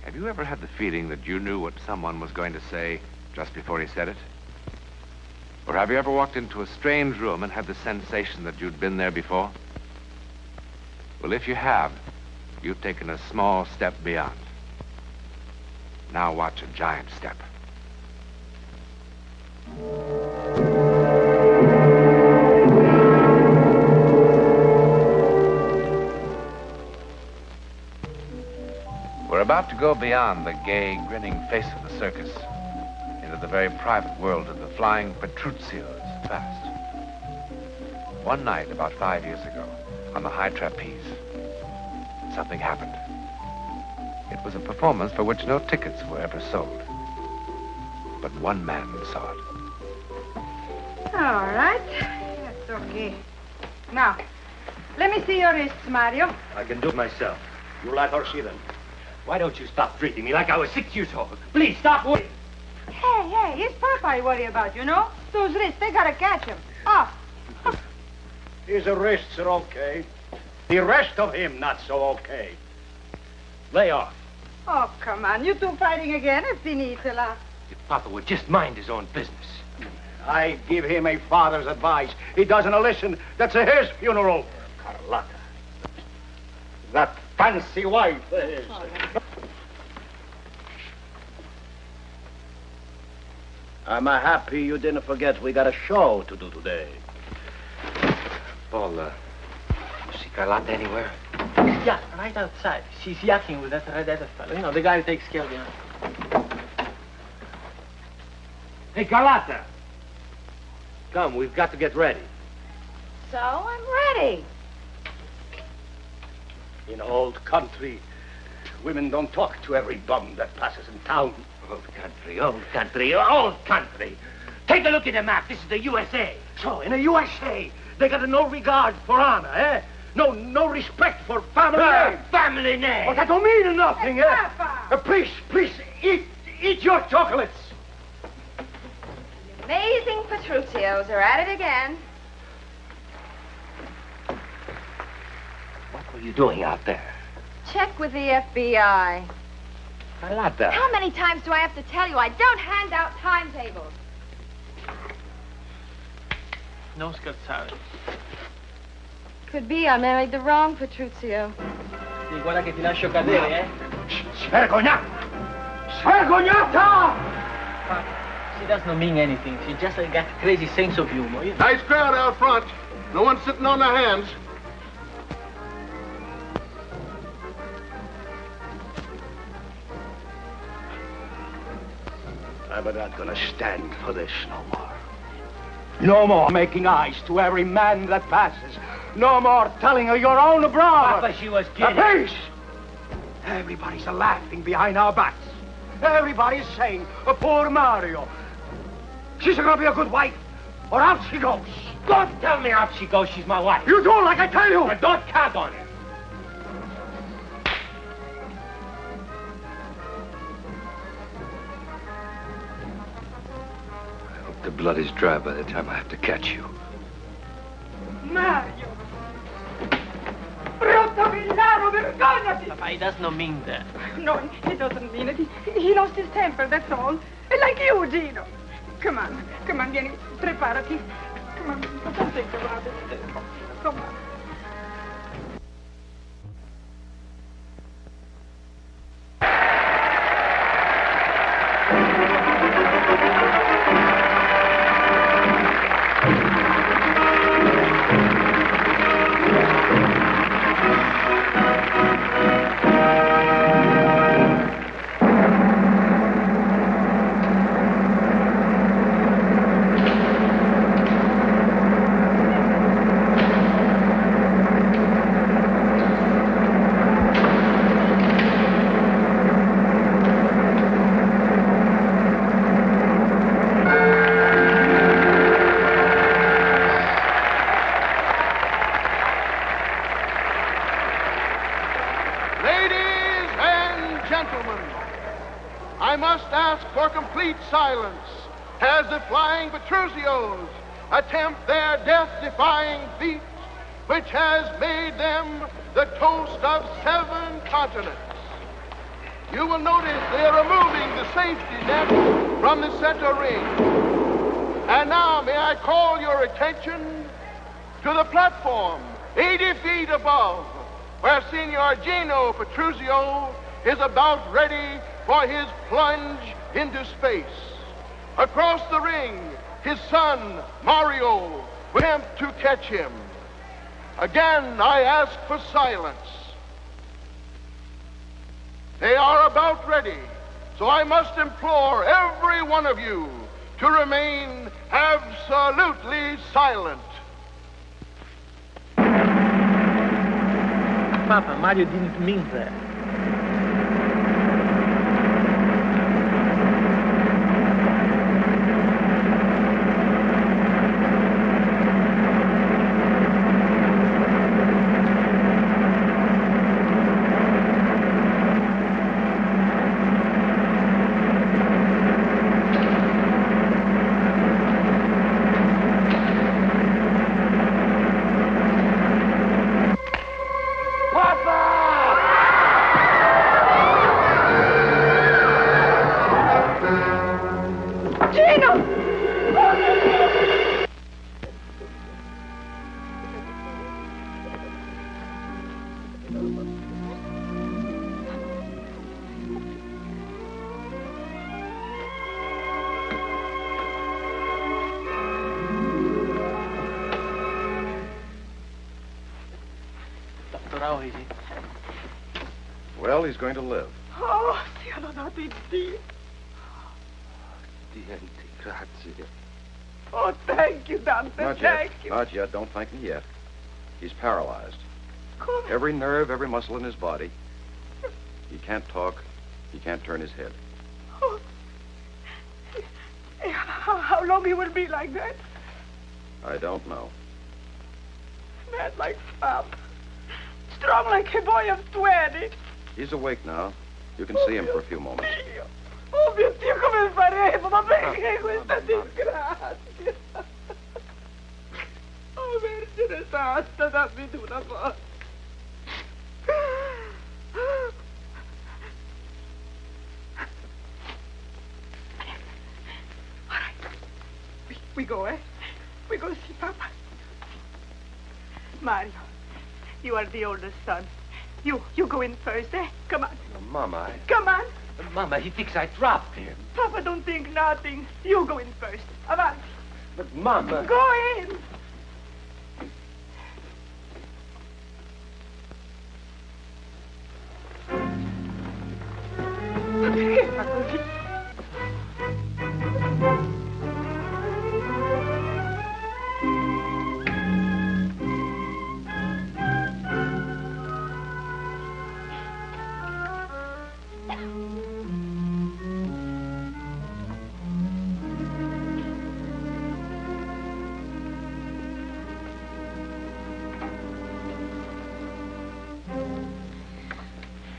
Have you ever had the feeling that you knew what someone was going to say just before he said it? Or have you ever walked into a strange room and had the sensation that you'd been there before? Well, if you have, you've taken a small step beyond. Now watch a giant step. We're about to go beyond the gay, grinning face of the circus into the very private world of the flying Petruccios fast. One night, about 5 years ago, on the high trapeze, something happened. It was a performance for which no tickets were ever sold. But one man saw it. All right. That's okay. Now, let me see your wrists, Mario. I can do it myself. You let her see them. Why don't you stop treating me like I was 6 years old? Please, stop worrying. Hey, it's Papa I worry about, you know? Those wrists, they gotta catch him. Oh. His wrists are okay. The rest of him, not so okay. Lay off. Oh, come on. You two fighting again? È finitela. If Papa would just mind his own business. I give him a father's advice. He doesn't listen. That's his funeral. Carlotta. That fancy wife of his. I'm happy you didn't forget we got a show to do today. Paul, you see Carlotta anywhere? Yeah, right outside. She's yakking with that red-headed fellow. You know, the guy who takes care of you. Hey, Carlotta! Come, we've got to get ready. So, I'm ready. In old country, women don't talk to every bum that passes in town. Old country, old country, old country. Take a look at the map. This is the USA. So, in the USA, they got no regard for honor, eh? No respect for family name. Family name. Well, that don't mean nothing, Hey, eh? Papa. Please, eat your chocolates. Amazing Petruccios are at it again. What were you doing out there? Check with the FBI. Carlotta. How many times do I have to tell you I don't hand out timetables? No scherzare. Could be I married the wrong Petruccio. Sì, guarda che ti lascio cadere, eh? Svergognata! Svergognata! She doesn't mean anything. She just got a crazy sense of humor. You know? Nice crowd out front. No one sitting on their hands. I'm not gonna stand for this no more. No more making eyes to every man that passes. No more telling of your own brother. Papa, she was kidding. Peace! Everybody's laughing behind our backs. Everybody's saying, poor Mario. She's gonna be a good wife, or out she goes. Don't tell me out she goes. She's my wife. You do like I tell you. But don't count on it. I hope the blood is dry by the time I have to catch you. Mario. Brutto villano, vergognati! Papa, he does not mean that. No, he doesn't mean it. He lost his temper, that's all. Like you, Gino. Come on, vieni, preparati. Come on, don't think about it. Come on. I must ask for complete silence as the flying Petruccios attempt their death-defying feat, which has made them the toast of 7 continents. you will notice they are removing the safety net from the center ring. And now may I call your attention to the platform 80 feet above, where Signor Gino Petruzio is about ready for his plunge into space. Across the ring, his son, Mario, will attempt to catch him. Again, I ask for silence. They are about ready, so I must implore every one of you to remain absolutely silent. Papa, Mario didn't mean that. How is he? Well, he's going to live. Oh, siano dato in Dio. Niente, grazie. Oh, thank you, Dante, Not yet. thank you. Not yet. Don't thank me yet. He's paralyzed. Come. Every nerve, every muscle in his body. He can't talk. He can't turn his head. Oh. How long he will be like that? I don't know. Mad like Pop. Strong like a boy of 20. He's awake now. You can see him for a few moments. Dio. Oh mio Dio, come faremo? Ma perché questa disgrazia? Oh, Vergine Santa, dammi tu una forza. All right. We go, eh? We go see Papa. Mario, you are the oldest son. You go in first, eh? Come on. Mama, Come on. Mama, he thinks I dropped him. Papa don't think nothing. You go in first. Avanti. But Mama... Go in. Ma perché fa così?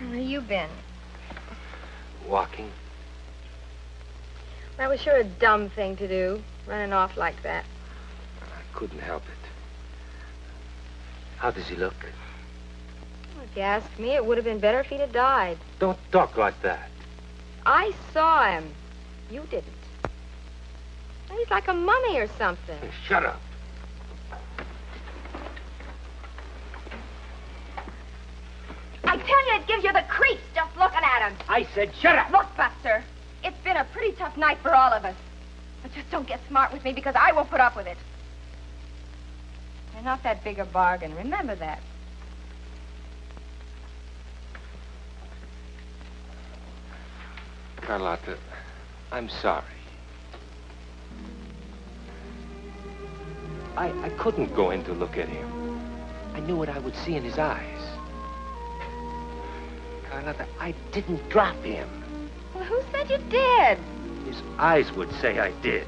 Where you been? Walking. That was sure a dumb thing to do, running off like that. I couldn't help it. How does he look? Well, if you ask me, it would have been better if he'd have died. Don't talk like that. I saw him. You didn't. He's like a mummy or something. Shut up. I tell you, it gives you the creeps just looking at him. I said shut up. Look, Buster, it's been a pretty tough night for all of us. But just don't get smart with me because I won't put up with it. You're not that big a bargain. Remember that. Carlotta, I'm sorry. I couldn't go in to look at him. I knew what I would see in his eyes. Carlotta, I didn't drop him. Well, who said you did? His eyes would say I did.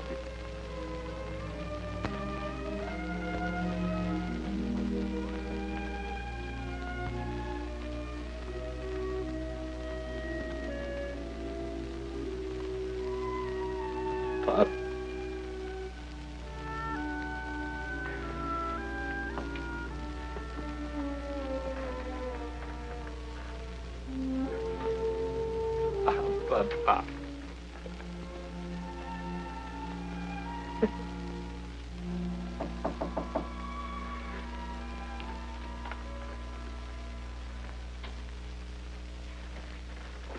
Pop. Papa.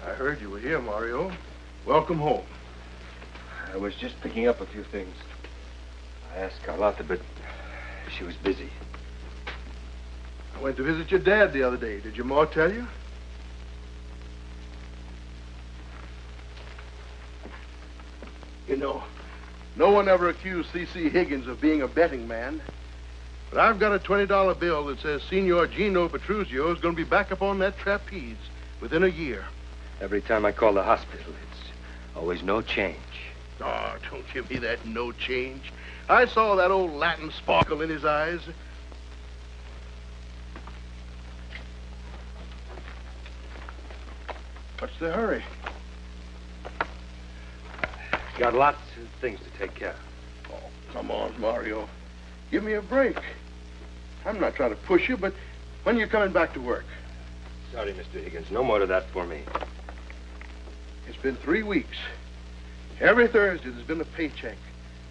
I heard you were here, Mario. Welcome home. I was just picking up a few things. I asked Carlotta, but she was busy. I went to visit your dad the other day. Did your ma tell you? You know, no one ever accused C.C. Higgins of being a betting man. But I've got a $20 bill that says Signor Gino Petruzio is going to be back up on that trapeze within a year. Every time I call the hospital, it's always no change. Oh, don't give me that no change. I saw that old Latin sparkle in his eyes. What's the hurry? Got lots of things to take care of. Oh, come on, Mario. Give me a break. I'm not trying to push you, but when are you coming back to work? Sorry, Mr. Higgins. No more to that for me. It's been 3 weeks. Every Thursday there's been a paycheck,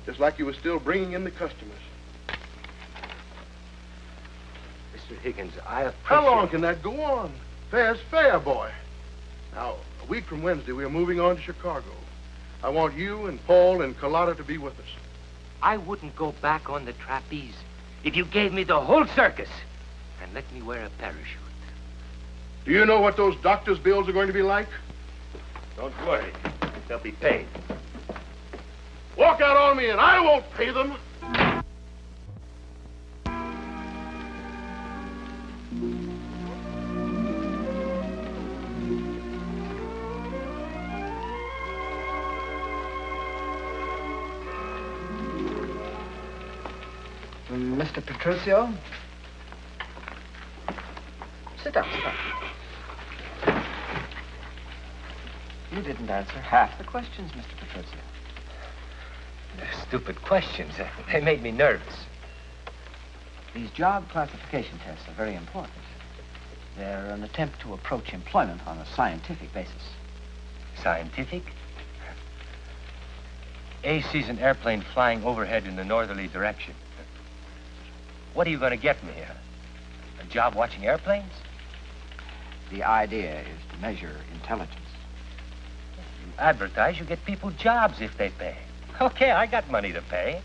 just like you were still bringing in the customers. Mr. Higgins, I appreciate... How long can that go on? Fair's fair, boy. Now, a week from Wednesday, we are moving on to Chicago. I want you and Paul and Carlotta to be with us. I wouldn't go back on the trapeze if you gave me the whole circus and let me wear a parachute. Do you know what those doctor's bills are going to be like? Don't worry. They'll be paid. Walk out on me and I won't pay them. Mr. Petruzio? Sit down, sit down. You didn't answer half the questions, Mr. Petruzio. They're stupid questions. They made me nervous. These job classification tests are very important. They're an attempt to approach employment on a scientific basis. Scientific? A sees an airplane flying overhead in the northerly direction. What are you going to get me? A job watching airplanes? The idea is to measure intelligence. You advertise, you get people jobs if they pay. Okay, I got money to pay.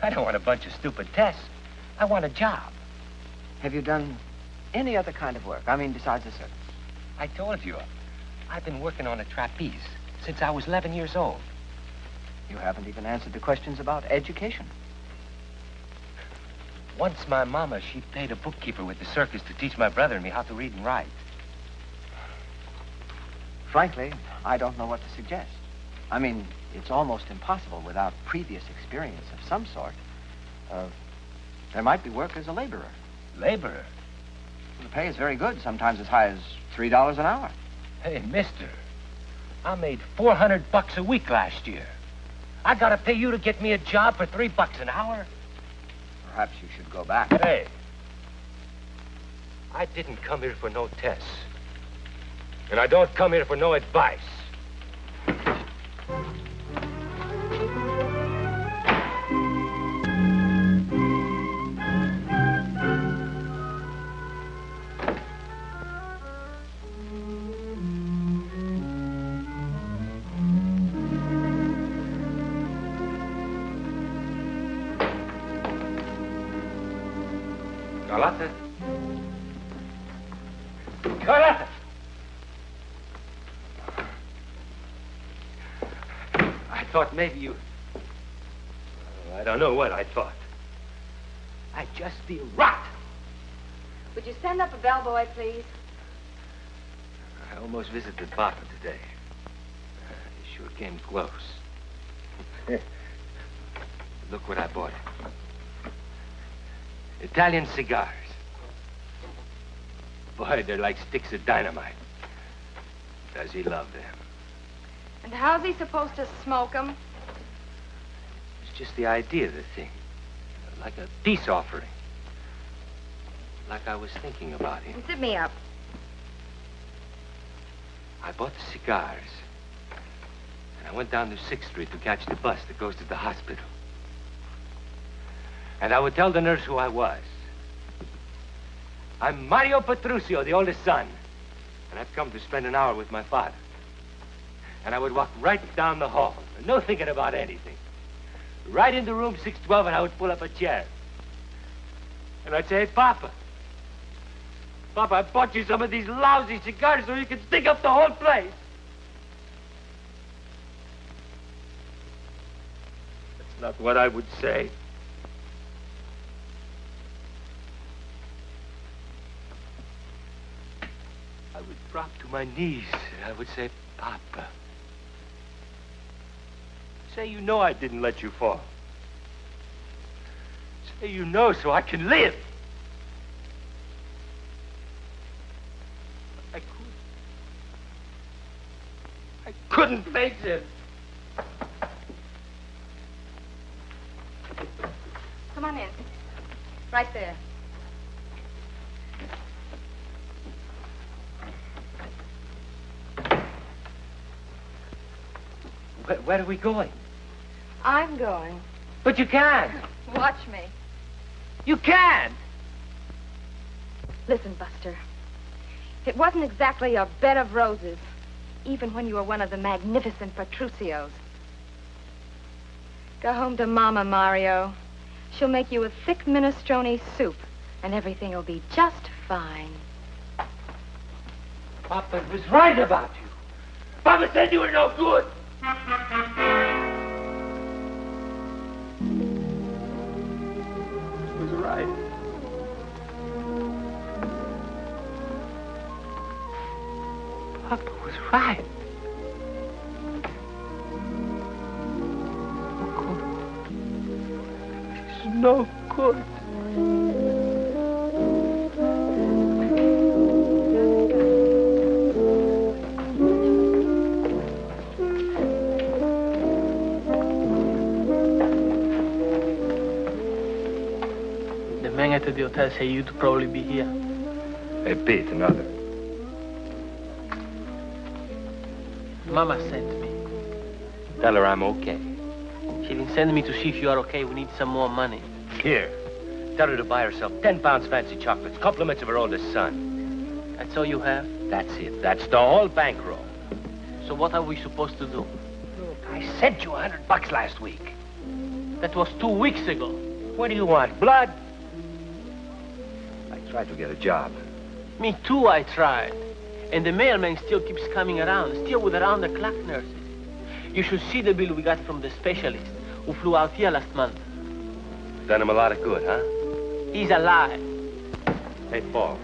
I don't want a bunch of stupid tests. I want a job. Have you done any other kind of work? I mean, besides the circus? I told you, I've been working on a trapeze since I was 11 years old. You haven't even answered the questions about education. Once my mama, she paid a bookkeeper with the circus to teach my brother and me how to read and write. Frankly, I don't know what to suggest. I mean, it's almost impossible without previous experience of some sort. There might be work as a laborer. Laborer? The pay is very good, sometimes as high as $3 an hour. Hey, mister, I made $400 a week last year. I gotta pay you to get me a job for $3 an hour? Perhaps you should go back. Hey, I didn't come here for no tests. And I don't come here for no advice. Carlotta? Carlotta! I thought maybe you... I don't know what I thought. I just feel rot. Would you send up a bellboy, please? I almost visited Papa today. He sure came close. Look what I bought him. Italian cigars. Boy, they're like sticks of dynamite. Does he love them? And how's he supposed to smoke 'em? It's just the idea of the thing. Like a peace offering. Like I was thinking about him. Sit me up. I bought the cigars I went down to 6th Street to catch the bus that goes to the hospital. And I would tell the nurse who I was. I'm Mario Petruccio, the oldest son. And I've come to spend an hour with my father. And I would walk right down the hall, no thinking about anything. Right into room 612, and I would pull up a chair. And I'd say, hey, Papa, I bought you some of these lousy cigars so you can stick up the whole place. That's not what I would say. I would drop to my knees, and I would say, Papa, say you know I didn't let you fall. Say you know so I can live. I couldn't face it. Come on in. Right there. Where are we going? I'm going. But you can't. Watch me. You can't. Listen, Buster. It wasn't exactly a bed of roses, even when you were one of the magnificent Petruccios. Go home to Mama, Mario. She'll make you a thick minestrone soup, and everything will be just fine. Papa was right about you. Papa said you were no good. He was right. Papa was right. She's no good. The man at the hotel said you'd probably be here. Hey, Pete, another. Mama sent me. Tell her I'm okay. She didn't send me to see if you are okay. We need some more money. Here. Tell her to buy herself 10 pounds fancy chocolates, compliments of her oldest son. That's all you have? That's it. That's the whole bankroll. So what are we supposed to do? Look, I sent you $100 last week. That was 2 weeks ago. What do you want, blood? I tried to get a job. Me too, I tried. And the mailman still keeps coming around, still with around-the-clock nurses. You should see the bill we got from the specialist who flew out here last month. Done him a lot of good, huh? He's alive. Hey, Paul.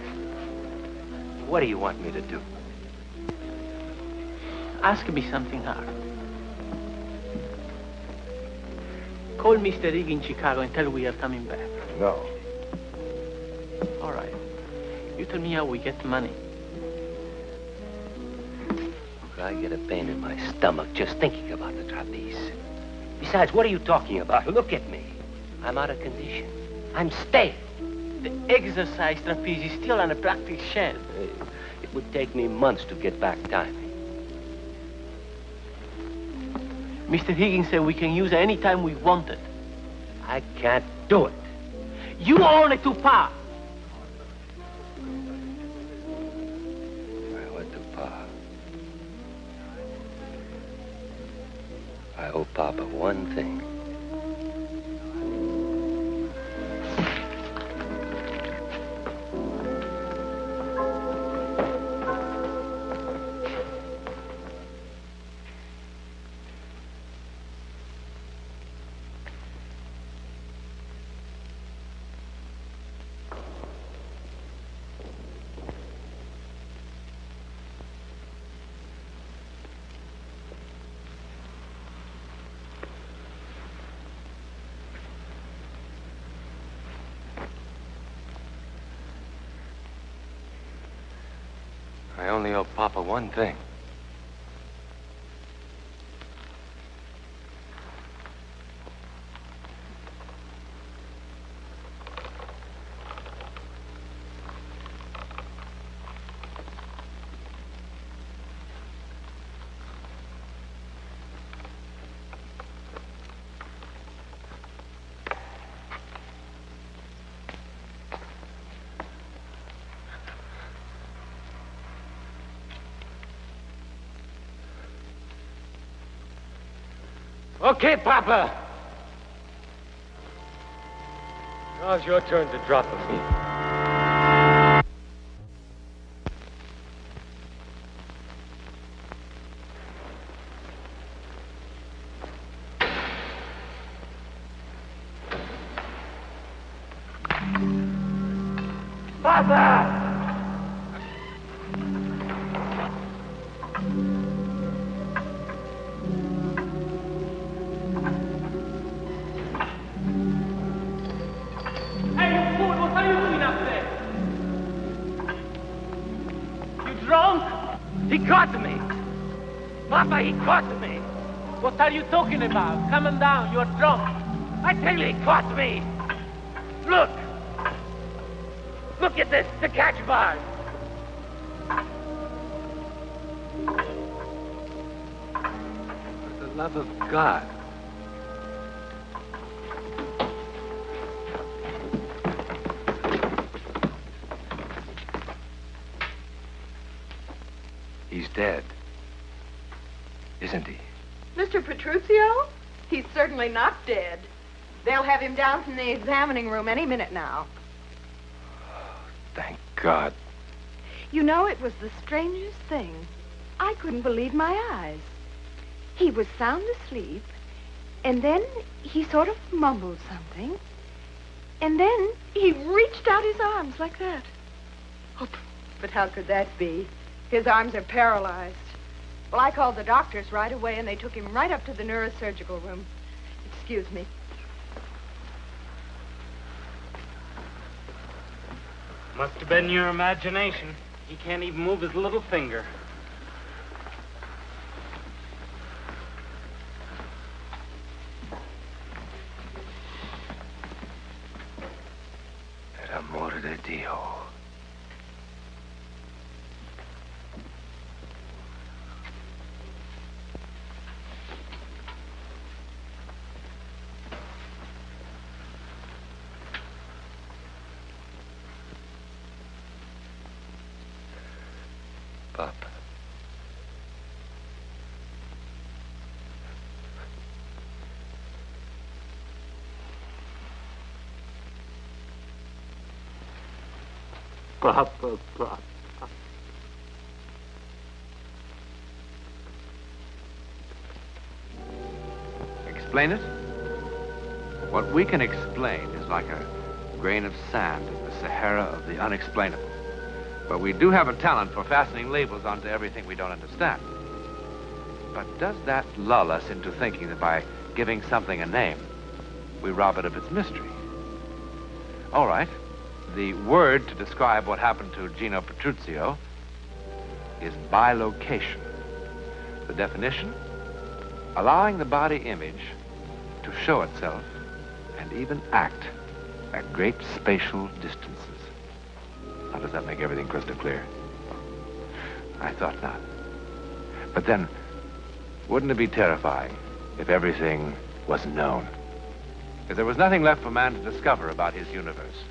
What do you want me to do? Ask me something hard. Call Mr. Rigg in Chicago and tell him we are coming back. No. All right. You tell me how we get the money. I get a pain in my stomach just thinking about the trapeze. Besides, what are you talking about? Look at me. I'm out of condition. I'm stale. The exercise trapeze is still on a practice shelf. It would take me months to get back timing. Mr. Higgins said we can use it any time we want it. I can't do it. You own it to Pa. I went to Pa. I owe Papa one thing. I only owe Papa one thing. Okay, Papa. Now it's your turn to drop me. Papa! Hey, you fool, what are you doing up there? You drunk? He caught me. Papa, he caught me. What are you talking about? Come on down, you're drunk. I tell you, he caught me. Look. Look at this, the catch bars. For the love of God. He's dead. Isn't he? Mr. Petruzio? He's certainly not dead. They'll have him down from the examining room any minute now. Thank God. You know, it was the strangest thing. I couldn't believe my eyes. He was sound asleep, and then he sort of mumbled something, and then he reached out his arms like that. Oh, but how could that be? His arms are paralyzed. Well, I called the doctors right away, and they took him right up to the neurosurgical room. Excuse me. Must have been your imagination. He can't even move his little finger. Per amore di Dio. Papa. Papa, Papa. Explain it? What we can explain is like a grain of sand in the Sahara of the unexplainable. But we do have a talent for fastening labels onto everything we don't understand. But does that lull us into thinking that by giving something a name, we rob it of its mystery? All right. The word to describe what happened to Gino Petruzio is bilocation. The definition? Allowing the body image to show itself and even act at great spatial distances. Now, does that make everything crystal clear? I thought not. But then, wouldn't it be terrifying if everything was known? If there was nothing left for man to discover about his universe?